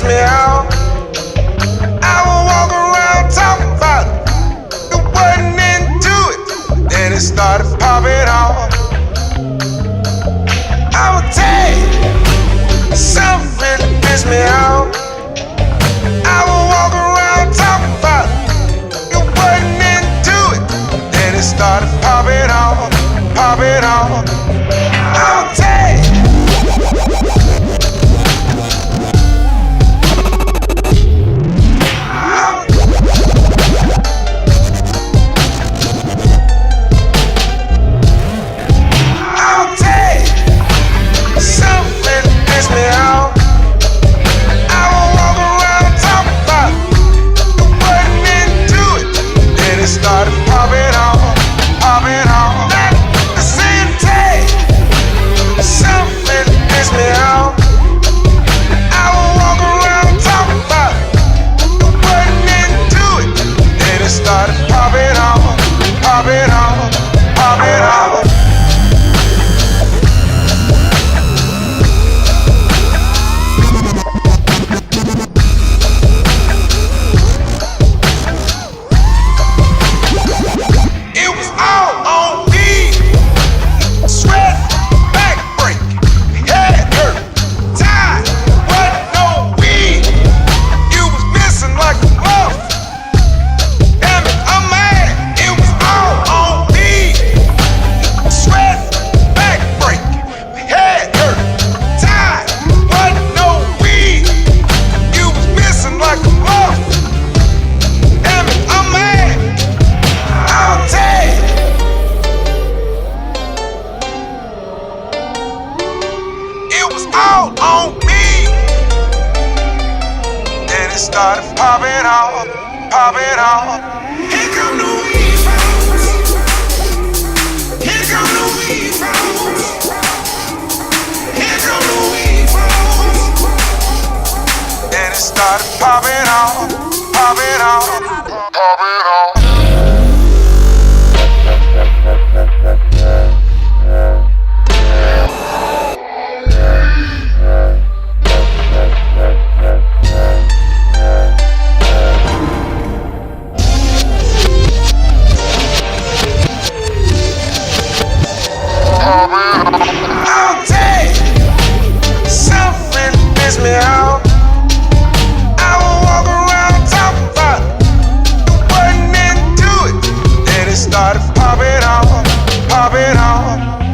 me out. I would walk around talking about it wasn't into it. Then it started popping off. I would tell you something really pissed me out. I would walk around talking about it wasn't into it. Then it started popping off, popping off. I would tell you. Started popping off, popping off. Here come the weed folks. Here come the weed folks. Here come the weed folks. Then it started popping off, popping off, popping off. I'll tell you something pissed me out. I would walk around talking about it wasn't into it. Then it started popping off, popping off.